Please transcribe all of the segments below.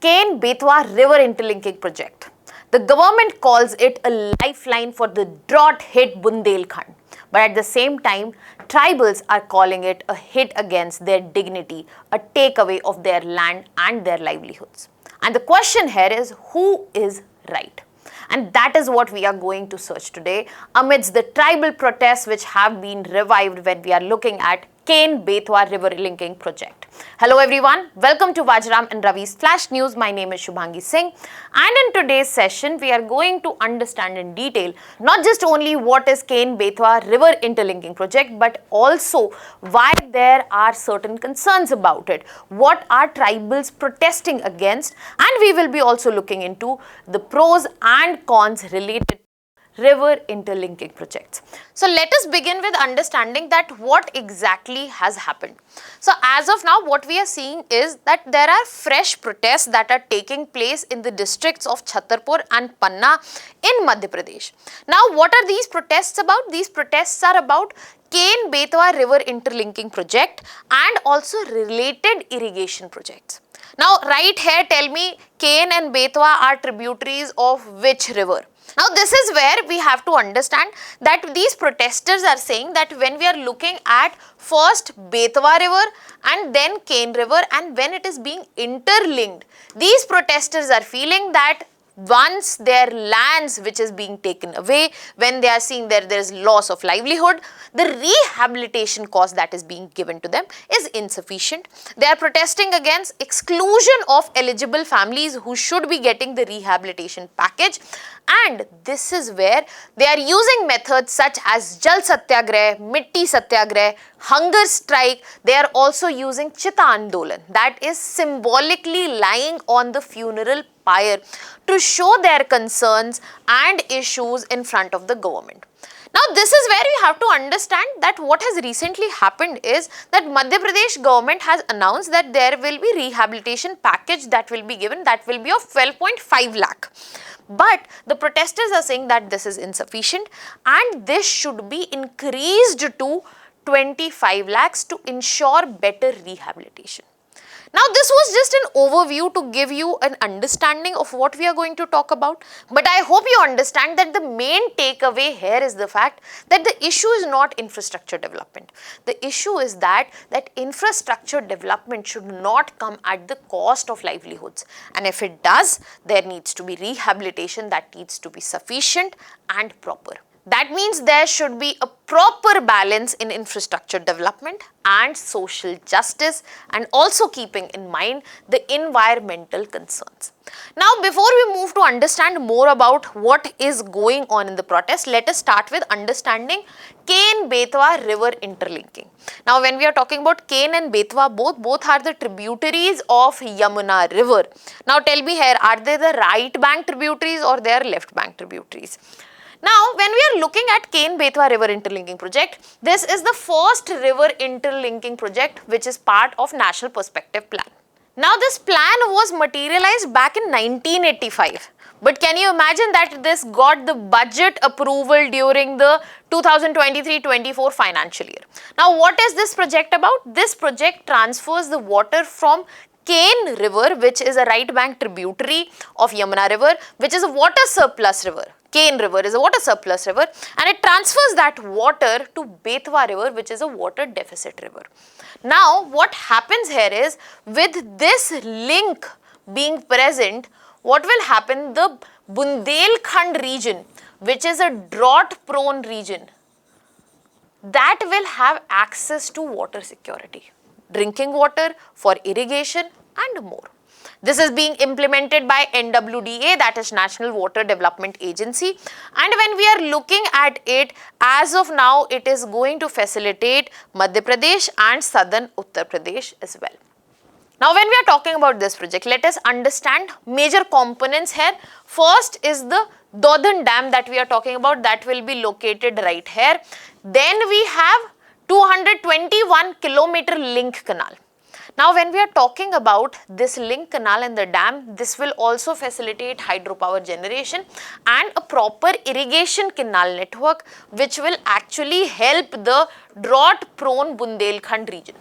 Ken-Betwa River Interlinking Project. The government calls it a lifeline for the drought-hit Bundelkhand. But at the same time, tribals are calling it a hit against their dignity, a takeaway of their land and their livelihoods. And the question here is, who is right? And that is what we are going to search today amidst the tribal protests which have been revived when we are looking at Ken-Betwa River Linking Project. Hello everyone, welcome to Vajram and Ravi's Flash News. My name is Shubhangi Singh, and in today's session we are going to understand in detail not just only what is Ken-Betwa River Interlinking Project, but also why there are certain concerns about it, what are tribals protesting against, and we will be also looking into the pros and cons related river interlinking projects. So let us begin with understanding that what exactly has happened. So as of now, what we are seeing is that there are fresh protests that are taking place in the districts of Chhatarpur and Panna in Madhya Pradesh. Now what are these protests about? These protests are about Ken-Betwa River Interlinking Project and also related irrigation projects. Now right here, tell me, Ken and Betwa are tributaries of which river? Now this is where we have to understand that these protesters are saying that when we are looking at first Betwa River and then Ken River, and when it is being interlinked, these protesters are feeling that once their lands which is being taken away, when they are seeing there is loss of livelihood, the rehabilitation cost that is being given to them is insufficient. They are protesting against exclusion of eligible families who should be getting the rehabilitation package, and this is where they are using methods such as Jal Satyagrah, Mitti Satyagrah, hunger strike. They are also using Chita Andolan, that is symbolically lying on the funeral pyre to show their concerns and issues in front of the government. Now this is where we have to understand that what has recently happened is that Madhya Pradesh government has announced that there will be rehabilitation package that will be given, that will be of 12.5 lakh. But the protesters are saying that this is insufficient and this should be increased to 25 lakhs to ensure better rehabilitation. Now this was just an overview to give you an understanding of what we are going to talk about, but I hope you understand that the main takeaway here is the fact that the issue is not infrastructure development. The issue is that infrastructure development should not come at the cost of livelihoods, and if it does, there needs to be rehabilitation that needs to be sufficient and proper. That means there should be a proper balance in infrastructure development and social justice, and also keeping in mind the environmental concerns. Now before we move to understand more about what is going on in the protest, let us start with understanding Ken-Betwa River Interlinking. Now when we are talking about Ken and Betwa, both are the tributaries of Yamuna River. Now tell me here, are they the right bank tributaries or they are left bank tributaries? Now, when we are looking at Ken-Betwa River Interlinking Project, this is the first river interlinking project which is part of National Perspective Plan. Now, this plan was materialized back in 1985. But can you imagine that this got the budget approval during the 2023-24 financial year? Now, what is this project about? This project transfers the water from Ken River, which is a right bank tributary of Yamuna River, which is a water surplus river. Ken River is a water surplus river, and it transfers that water to Betwa River, which is a water deficit river. Now what happens here is, with this link being present, what will happen? The Bundelkhand region, which is a drought prone region, that will have access to water security, drinking water, for irrigation and more. This is being implemented by NWDA, that is National Water Development Agency, and when we are looking at it, as of now, it is going to facilitate Madhya Pradesh and southern Uttar Pradesh as well. Now when we are talking about this project, let us understand major components here. First is the Daudhan Dam that we are talking about, that will be located right here. Then we have 221 kilometer link canal. Now when we are talking about this link canal and the dam, this will also facilitate hydropower generation and a proper irrigation canal network, which will actually help the drought prone Bundelkhand region.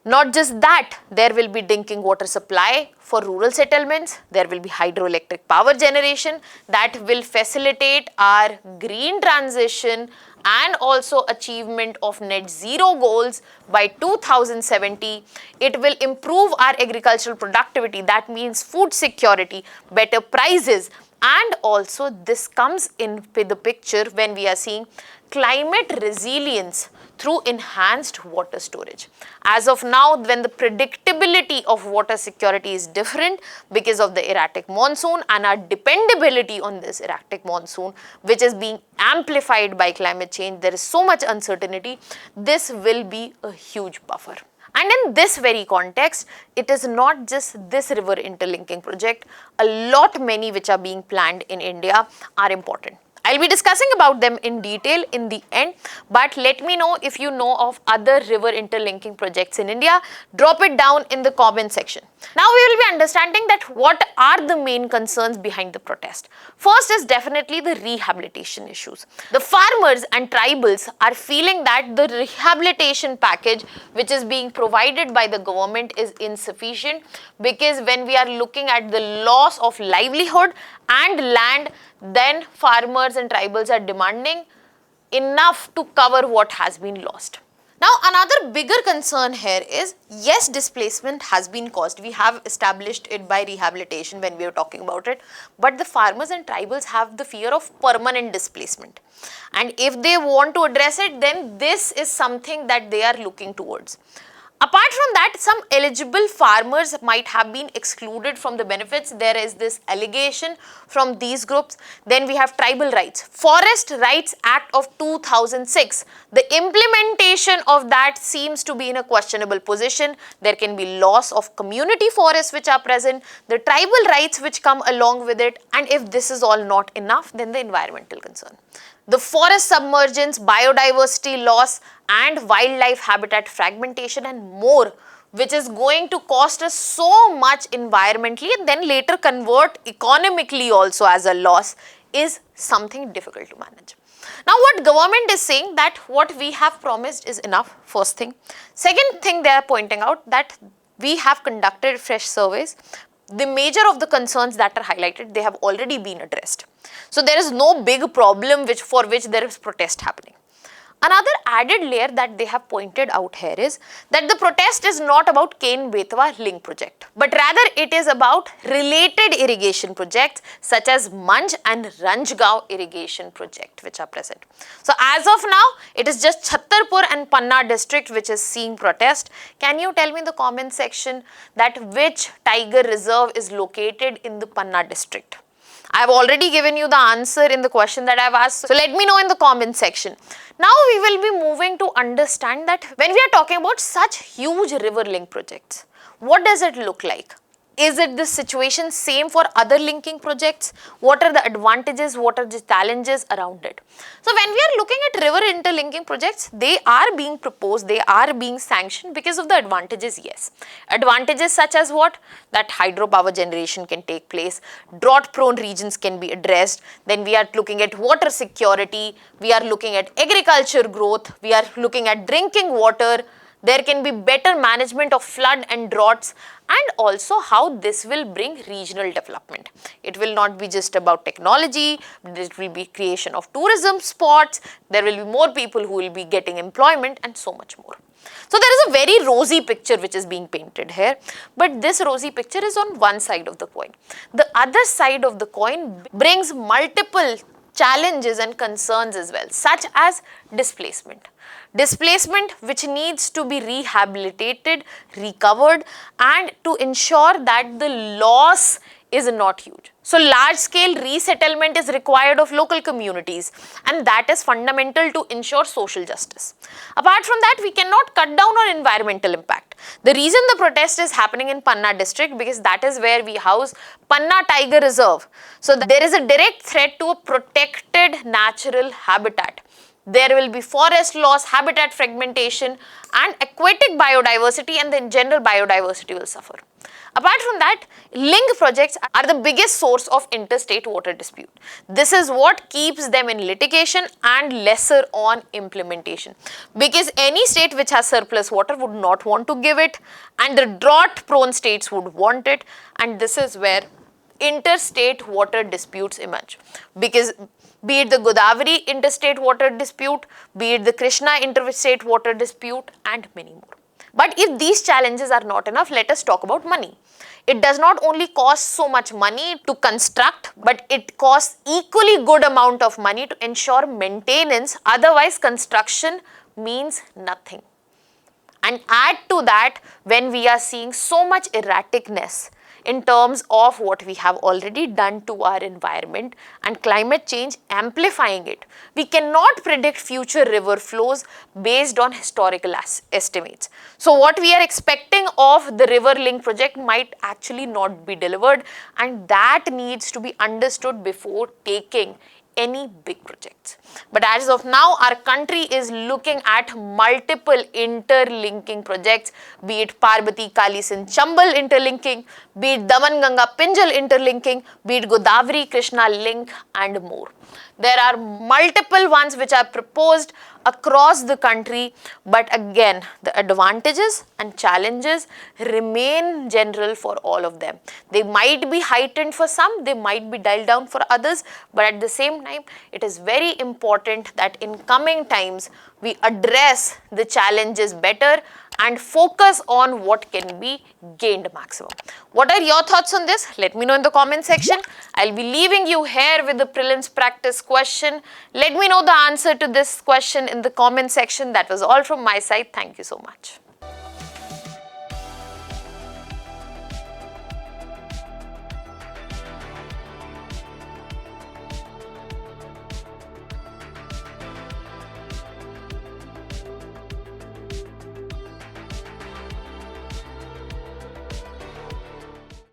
Not just that, there will be drinking water supply for rural settlements, there will be hydroelectric power generation that will facilitate our green transition and also achievement of net zero goals by 2070. It will improve our agricultural productivity, that means food security, better prices, and also this comes in with the picture when we are seeing climate resilience through enhanced water storage. As of now, when the predictability of water security is different because of the erratic monsoon and our dependability on this erratic monsoon, which is being amplified by climate change, there is so much uncertainty, this will be a huge buffer. And in this very context, it is not just this river interlinking project, a lot many which are being planned in India are important. I'll be discussing about them in detail in the end, but let me know if you know of other river interlinking projects in India. Drop it down in the comment section. Now we will be understanding that what are the main concerns behind the protest. First is definitely the rehabilitation issues. The farmers and tribals are feeling that the rehabilitation package which is being provided by the government is insufficient, because when we are looking at the loss of livelihood and land, then farmers and tribals are demanding enough to cover what has been lost. Now another bigger concern here is, yes, displacement has been caused. We have established it by rehabilitation when we were talking about it, but the farmers and tribals have the fear of permanent displacement. And if they want to address it, then this is something that they are looking towards. Apart from that, some eligible farmers might have been excluded from the benefits. There is this allegation from these groups. Then we have tribal rights. Forest Rights Act of 2006. The implementation of that seems to be in a questionable position. There can be loss of community forests which are present, the tribal rights which come along with it, and if this is all not enough, then the environmental concern. The forest submergence, biodiversity loss, and wildlife habitat fragmentation and more, which is going to cost us so much environmentally and then later convert economically also as a loss, is something difficult to manage. Now what government is saying, that what we have promised is enough, first thing. Second thing, they are pointing out that we have conducted fresh surveys. The major of the concerns that are highlighted, they have already been addressed. So there is no big problem for which there is protest happening. Another added layer that they have pointed out here is that the protest is not about Ken-Betwa Link Project, but rather it is about related irrigation projects such as Manj and Ranjgaon irrigation project which are present. So as of now, it is just Chhattarpur and Panna district which is seeing protest. Can you tell me in the comment section that which tiger reserve is located in the Panna district? I have already given you the answer in the question that I have asked, so let me know in the comment section. Now we will be moving to understand that when we are talking about such huge river link projects, what does it look like? Is it the situation same for other linking projects? What are the advantages? What are the challenges around it? So when we are looking at river interlinking projects, they are being proposed, they are being sanctioned because of the advantages, yes. Advantages such as what? That hydropower generation can take place, drought prone regions can be addressed, then we are looking at water security, we are looking at agriculture growth, we are looking at drinking water, there can be better management of flood and droughts, and also how this will bring regional development. It will not be just about technology, it will be creation of tourism spots, there will be more people who will be getting employment and so much more. So there is a very rosy picture which is being painted here, but this rosy picture is on one side of the coin. The other side of the coin brings multiple challenges and concerns as well, such as displacement. Displacement which needs to be rehabilitated, recovered, and to ensure that the loss is not huge. So large scale resettlement is required of local communities, and that is fundamental to ensure social justice. Apart from that, we cannot cut down on environmental impact. The reason the protest is happening in Panna district, because that is where we house Panna Tiger Reserve. So there is a direct threat to a protected natural habitat. There will be forest loss, habitat fragmentation, and aquatic biodiversity, and then general biodiversity will suffer. Apart from that, Link projects are the biggest source of interstate water dispute. This is what keeps them in litigation and lesser on implementation. Because any state which has surplus water would not want to give it, and the drought prone states would want it, and this is where interstate water disputes emerge. Because be it the Godavari interstate water dispute, be it the Krishna interstate water dispute, and many more. But if these challenges are not enough, let us talk about money. It does not only cost so much money to construct, but it costs equally good amount of money to ensure maintenance, otherwise construction means nothing. And add to that, when we are seeing so much erraticness in terms of what we have already done to our environment and climate change amplifying it, we cannot predict future river flows based on historical estimates. So what we are expecting of the river link project might actually not be delivered, and that needs to be understood before taking any big projects. But as of now, our country is looking at multiple interlinking projects, be it Parbati Kali Sindh Chambal interlinking, be it Daman Ganga Pinjal interlinking, be it Godavari Krishna link, and more. There are multiple ones which are proposed across the country, but again, the advantages and challenges remain general for all of them. They might be heightened for some, they might be dialed down for others, but at the same time, it is very important that in coming times, we address the challenges better and focus on what can be gained maximum. What are your thoughts on this? Let me know in the comment section. I'll be leaving you here with the prelims practice question. Let me know the answer to this question in the comment section. That was all from my side. Thank you so much.